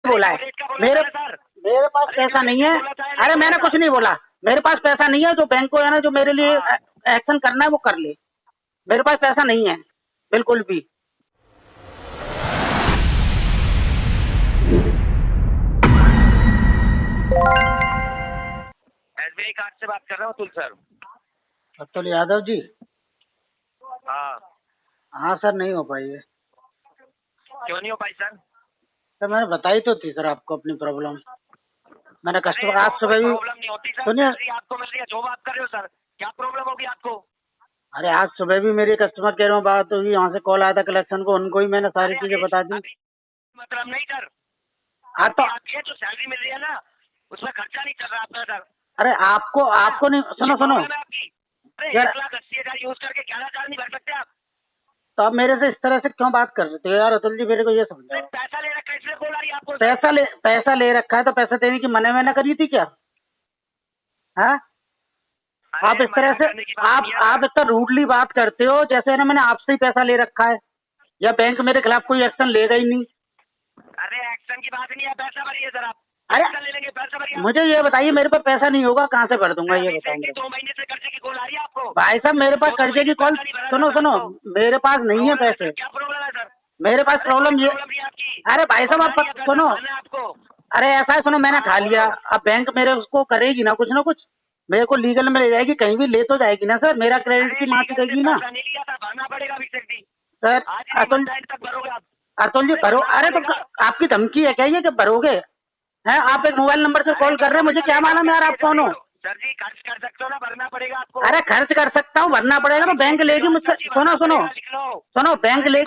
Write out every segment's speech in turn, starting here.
बोला है। मेरे मेरे पास पैसा नहीं है। अरे मैंने कुछ नहीं बोला, मेरे पास पैसा नहीं है। जो बैंक को है ना, जो मेरे लिए एक्शन करना है वो कर ले। मेरे पास पैसा नहीं है बिल्कुल भी। एसबीआई कार्ड से बात कर रहा हूँ अतुल सर। अतुल यादव जी? हाँ। हाँ सर, नहीं हो पाई है। क्यों नहीं हो पाई सर? सर मैंने बताई तो थी सर आपको अपनी प्रॉब्लम। मैंने कस्टमर आज सुबह भी प्रॉब्लम नहीं होती सर, सुनिए। सैलरी आपको मिल रही है, जो बात कर रहे हो सर, क्या प्रॉब्लम होगी आपको? अरे आज सुबह भी मेरी कस्टमर केयर में बात हुई, यहाँ से कॉल आया था कलेक्शन को, उनको ही मैंने सारी चीजें बता दी। मतलब नहीं सर, हाँ तो आपकी जो सैलरी मिल रही है ना, उसमें खर्चा नहीं चल रहा आपका सर। अरे आपको नहीं, सुनो सुनो यार, 1,80,000 यूज करके 11,000 नहीं भर सकते आप? तो आप मेरे से इस तरह से क्यों बात कर रहे हो यार अतुल जी? मेरे को ये समझाओ। पैसा ले रखा है इसलिए बोल रही है आपको। पैसा ले रखा है तो पैसा देने की मना मैंने करी थी क्या? हाँ, आप इस तरह से आप इतना रूडली बात करते हो जैसे ना मैंने आपसे ही पैसा ले रखा है, या बैंक मेरे खिलाफ कोई एक्शन लेगा ही नहीं। अरे एक्शन की बात नहीं है, पैसा भरिए सर आप। अरे ले लेंगे, पैसा भरिए। मुझे ये बताइए, मेरे पास पैसा नहीं होगा, कहाँ से भर दूंगा ये बताइए। 2 महीने से कर्जे की कॉल आ रही है आपको? भाई साहब मेरे पास कर्जे की कॉल, सुनो मेरे पास नहीं है पैसे। क्या प्रॉब्लम है सर? मेरे पास प्रॉब्लम ये, अरे भाई साहब आप सुनो, आपको अरे ऐसा है, सुनो मैंने खा लिया, अब बैंक मेरे उसको करेगी ना कुछ ना कुछ, मेरे को लीगल में ले जाएगी, कहीं भी ले तो जाएगी ना सर, मेरा क्रेडिट की माफी देगी ना भरना पड़ेगा सर। अतुल जी भरो। अरे तो आपकी धमकी है क्या ये कि भरोगे? हैं आप एक मोबाइल नंबर से कॉल कर रहे हैं, मुझे क्या मालूम यार आप कौन हो? सर जी खर्च कर सकते हो ना, भरना पड़ेगा आपको। अरे खर्च कर सकता हूँ, भरना पड़ेगा तो बैंक लेगी मुझसे। सुनो बैंक ले,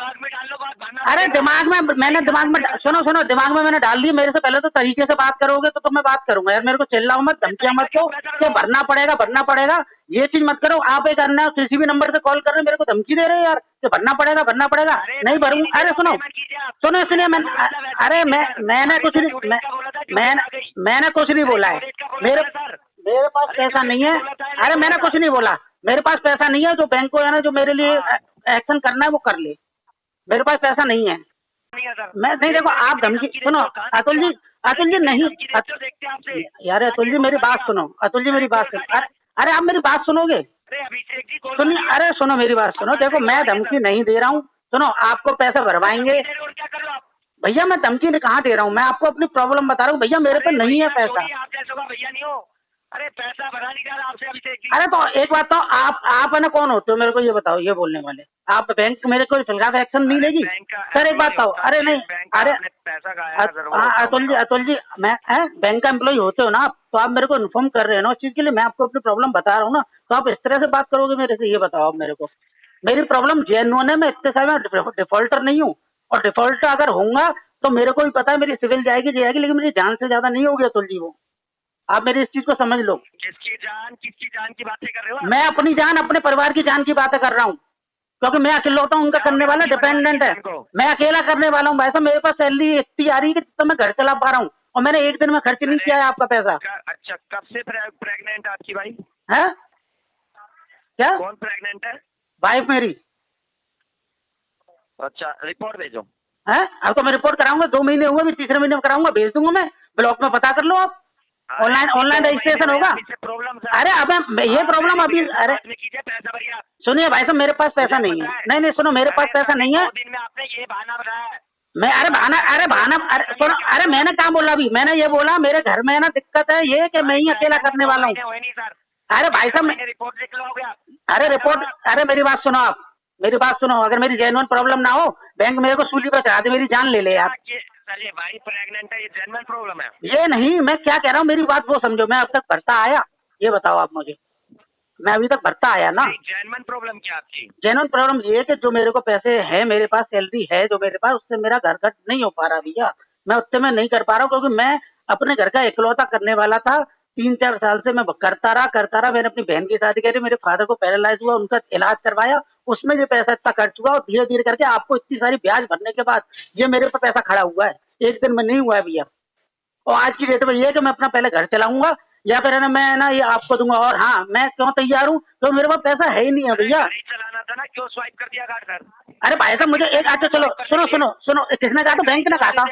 अरे दिमाग में मैंने दिमाग में सुनो दिमाग में मैंने डाल दी। मेरे से पहले तो तरीके से बात करोगे तो मैं बात करूंगा यार। मेरे को चिल्लाओ मत, धमकियां मत दो कि भरना पड़ेगा, ये चीज मत करो। आप एक अन्य किसी भी नंबर से कॉल कर रहे हैं, मेरे को धमकी दे रहे हैं यार कि भरना पड़ेगा, नहीं भरूंगा। अरे सुनो सुनिए, अरे मैंने कुछ नहीं, मैंने कुछ नहीं बोला है। मेरे पास पैसा नहीं है। अरे मैंने कुछ नहीं बोला, मेरे पास पैसा नहीं है। जो बैंक को है ना, जो मेरे लिए एक्शन करना है वो कर ले। मेरे पास पैसा नहीं है। मैं नहीं, देखो आप धमकी, सुनो अतुल जी नहीं यार, अतुल जी मेरी बात सुनो, अतुल जी मेरी बात सुनो। अरे आप मेरी बात सुनोगे? सुनिए, अरे सुनो मेरी बात सुनो। देखो मैं धमकी नहीं दे रहा हूँ, सुनो आपको पैसे भरवाएंगे भैया। मैं धमकी कहाँ दे रहा हूँ, मैं आपको अपनी प्रॉब्लम बता रहा हूँ भैया। मेरे पे नहीं है पैसा। भैया नहीं हो, अरे पैसा भरा नहीं जा रहा आपसे अभी से। अरे तो एक बात तो आप है ना कौन होते हो मेरे को ये बताओ, ये बोलने वाले? आप बैंक मेरे को फिलहाल एक्शन नहीं लेगी सर? एक बात बताओ। अरे नहीं, अरे अतुल जी मैं बैंक का एम्प्लॉय होते हो ना आप, तो आप मेरे को इन्फॉर्म कर रहे हो ना उस चीज के लिए। मैं आपको अपनी प्रॉब्लम बता रहा हूँ ना, तो आप इस तरह से बात करोगे मेरे से? ये बताओ आप मेरे को। मेरी प्रॉब्लम जेन्युइन है, मैं इतने साल में डिफॉल्टर नहीं हूँ, और डिफॉल्टर अगर होऊंगा तो मेरे को भी पता है मेरी सिविल जाएगी, लेकिन मेरी जान से ज्यादा नहीं होगी अतुल जी वो। आप मेरी इस चीज को समझ लो। किसकी जान की बातें कर रहे हो? मैं अपनी जान, अपने परिवार की जान की बातें कर रहा हूँ, क्योंकि मैं अकेलौता हूँ उनका करने वाला, डिपेंडेंट है। मैं अकेला करने वाला हूँ भाई साहब। मेरे पास सैलरी इतनी आ रही है कि तो मैं घर चला पा रहा हूँ, और मैंने एक दिन में खर्च नहीं किया है आपका पैसा। अच्छा, कब से प्रेग्नेंट आपकी भाई है? क्या कौन प्रेग्नेंट है? वाइफ मेरी। अच्छा, रिपोर्ट भेजो। है? अब तो मैं रिपोर्ट कराऊंगा, 2 महीने हुए, मैं तीसरे महीने में कराऊंगा, भेज दूंगा मैं। ब्लॉक में पता कर लो आप, ऑनलाइन रजिस्ट्रेशन होगा। अरे अब ये प्रॉब्लम अभी, अरे सुनिए भाई साहब मेरे पास पैसा नहीं है। नहीं सुनो, मेरे पास पैसा नहीं है। दिन में आपने ये बहाना बताया। मैं अरे सुनो, अरे मैंने कहाँ बोला अभी? मैंने ये बोला मेरे घर में है ना दिक्कत है ये कि मैं ही अकेला करने वाला हूँ। अरे भाई साहब रिपोर्ट लिख लो। अरे रिपोर्ट, अरे मेरी बात सुनो आप, मेरी बात सुनो। अगर मेरी जेन्युइन प्रॉब्लम ना हो, बैंक मेरे को सूली पर चढ़ा दे, मेरी जान ले ले यार। चलिए भाई प्रेग्नेंट है, ये जेन्युइन प्रॉब्लम है। ये नहीं, मैं क्या कह रहा हूँ मेरी बात वो समझो। मैं अब तक भरता आया, ये बताओ आप मुझे? मैं अभी तक भरता आया ना। जेन्युइन प्रॉब्लम क्या आपकी? जेन्युइन प्रॉब्लम ये है कि जो मेरे को पैसे है, मेरे पास सैलरी है जो मेरे पास, उससे मेरा घर खर्च नहीं हो पा रहा भैया। मैं उससे मैं नहीं कर पा रहा हूँ, क्योंकि मैं अपने घर का इकलौता करने वाला था। 3-4 साल से मैं करता रहा। मैंने अपनी बहन की शादी करी, मेरे फादर को पैरालाइज हुआ, उनका इलाज करवाया, उसमें ये पैसा इतना खर्च हुआ, और धीरे धीरे करके आपको इतनी सारी ब्याज भरने के बाद ये मेरे पे पैसा खड़ा हुआ है। एक दिन में नहीं हुआ है भैया। और आज की डेट में ये है कि मैं अपना पहले घर चलाऊंगा, या फिर ना मैं ना ये आपको दूंगा। और हाँ, मैं क्यों तैयार हूँ? तो मेरे पास पैसा है ही नहीं है भैया। चलाना था ना, क्यों स्वाइप कर दिया कार्ड सर? अरे भाई साहब मुझे एक, अच्छा चलो सुनो, किसने कहा था? बैंक ने कहा था।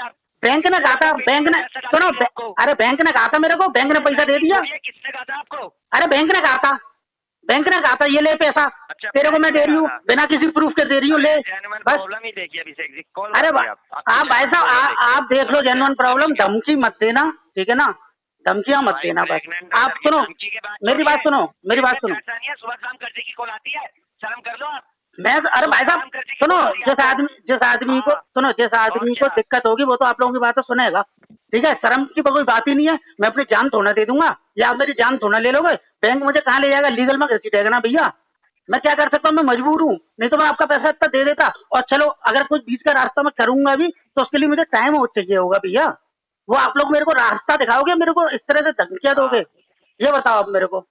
बैंक ने कहा था, बैंक ने सुनो, अरे बैंक ने कहा था मेरे को, बैंक ने पैसा दे दिया। किसने कहा था आपको? अरे बैंक ने कहा था, बैंक ने कहा था ये ले पैसा, तेरे को मैं दे रही हूँ, बिना किसी प्रूफ के दे रही हूँ, ले बस। प्रॉब्लम ही देखिए अभी से कॉल। अरे आप भाई साहब आप देख लो जेन्युइन प्रॉब्लम, धमकी मत देना, ठीक है ना, धमकियां मत देना बस। आप सुनो मेरी बात सुनो, मेरी बात सुनो, सुबह शाम करने की कॉल आती है, शर्म कर लो आप। मैं अरे भाई साहब सुनो, जिस आदमी को सुनो, जिस आदमी को दिक्कत होगी वो तो आप लोगों की बात सुनेगा, ठीक है। शर्म की कोई बात ही नहीं है, मैं अपनी जान थोड़ा दे दूंगा या आप मेरी जान थोड़ा ले लोगे। बैंक मुझे कहाँ ले जाएगा, लीगल में घसीटेगा ना भैया। मैं क्या कर सकता हूँ, मैं मजबूर हूँ, नहीं तो मैं आपका पैसा इतना दे देता। और चलो अगर कुछ बीच का रास्ता मैं करूंगा भी तो उसके लिए मुझे टाइम हो चाहिए होगा भैया। वो आप लोग मेरे को रास्ता दिखाओगे, मेरे को इस तरह से धमकियां दोगे, ये बताओ आप मेरे को।